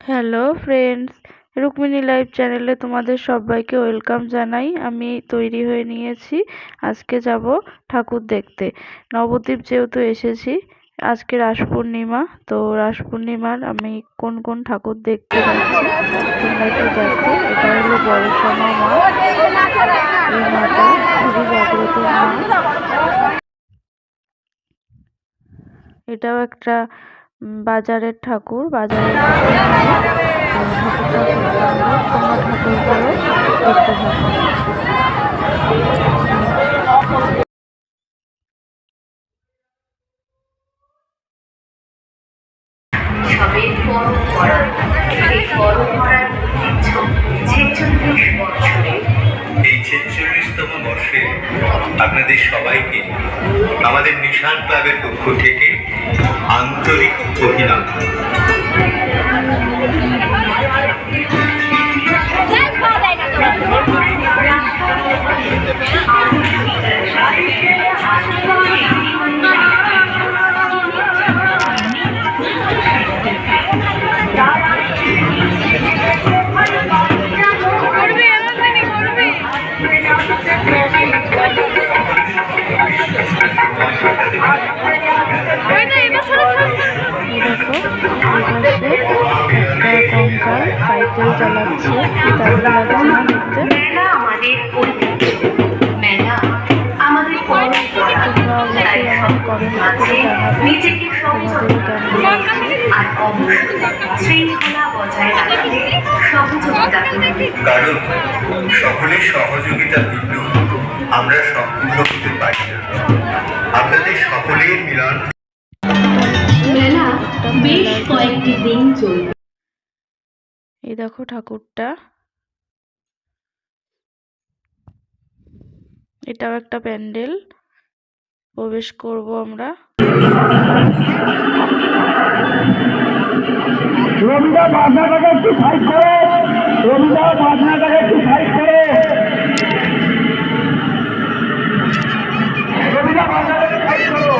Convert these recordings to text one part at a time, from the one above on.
Hello friends, Rukmini live চ্যানেলে তোমাদের সবাইকে ওয়েলকাম জানাই। আমি তৈরি হয়ে নিয়েছি, আজকে যাব ঠাকুর দেখতে। নবদ্বীপ যেহেতু এসেছি, আজকে রাস পূর্ণিমা, তো রাস পূর্ণিমার আমি কোন কোন ঠাকুর দেখতে যাচ্ছি তোমরা একটু দেখো। এটা হলো বড়সমা মা, এই মাটা খুবই জাগ্রত মা। এটাও একটা বাজারের ঠাকুর, বাজারের ঠাকুরটা খুব সুন্দর, তোমরা ঠাকুরগুলো দেখতে থাকো। এই 46তম বর্ষে আপনাদের সবাইকে আমাদের নিশান ক্লাবের পক্ষ থেকে আন্তরিক অভিনন্দন। কঙ্কাল সাইকেল চালাচ্ছে, দারুণ লাগছে না দেখতে? মেলা আমাদের ঐতিহ্য, মেলা আমাদের পরম্পরা। তাই সকলের মাঝে নিজেকে সংযত আর অবশ্যই শৃঙ্খলা বজায় রাখতে সহযোগিতা করুন। কারণ সকলের সহযোগিতা ভিন্ন আমরা সম্পূর্ণ হতে পারি না। আপনাদের সকলের মিলন মেলা বেশ কয়েকটি দিন চলবে। এই দেখো ঠাকুরটা, এটাও একটা প্যান্ডেল, প্রবেশ করব আমরা। রবিদা বাজনাটাকে একটু সাইড করো, রবিদা বাজনাটাকে একটু সাইড করো, রবিদা বাজনাটাকে সাইড করো।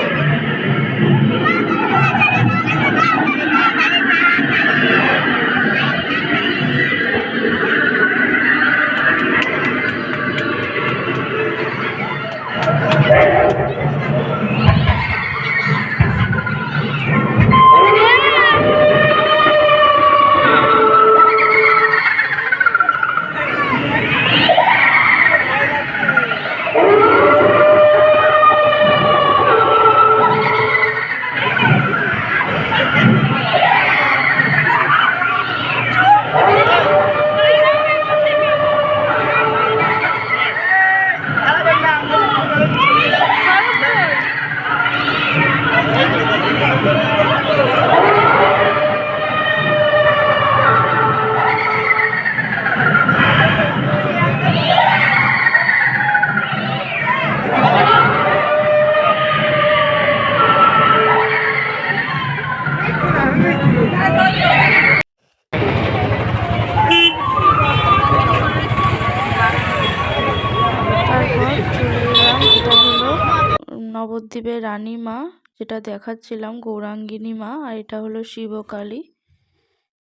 নবদ্বীপের রানী মা, যেটা দেখাচ্ছিলাম গৌরাঙ্গিনী মা, আর এটা হলো শিবকালী।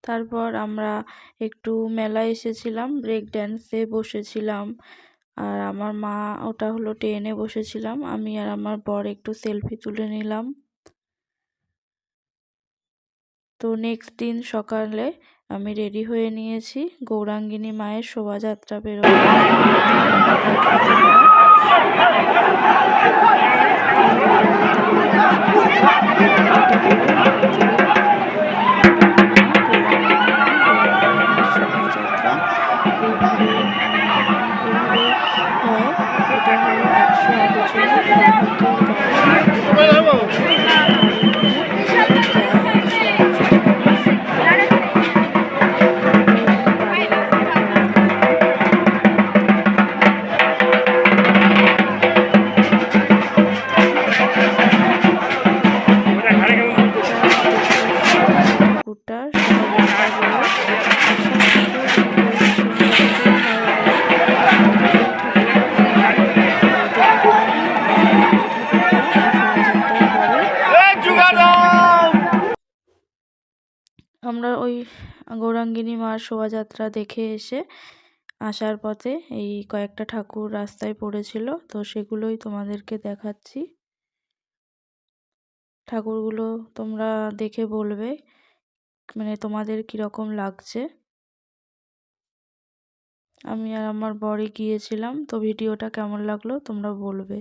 তারপর আমরা একটু মেলায় এসেছিলাম, ব্রেক ড্যান্সে বসেছিলাম, আর আমার মা ওটা হলো ট্রেনে বসেছিলাম, আমি আর আমার বর একটু সেলফি তুলে নিলাম। তো নেক্সট দিন সকালে আমি রেডি হয়ে নিয়েছি, গৌরাঙ্গিনী মায়ের শোভাযাত্রা বেরোবে। আমরা ওই গৌরাঙ্গিনী মার শোভাযাত্রা দেখে এসে আসার পথে এই কয়েকটা ঠাকুর রাস্তায় পড়েছিল, তো সেগুলোই তোমাদেরকে দেখাচ্ছি। ঠাকুরগুলো তোমরা দেখে বলবে মানে তোমাদের কীরকম লাগছে। আমি আর আমার বরই গিয়েছিলাম, তো ভিডিওটা কেমন লাগলো তোমরা বলবে।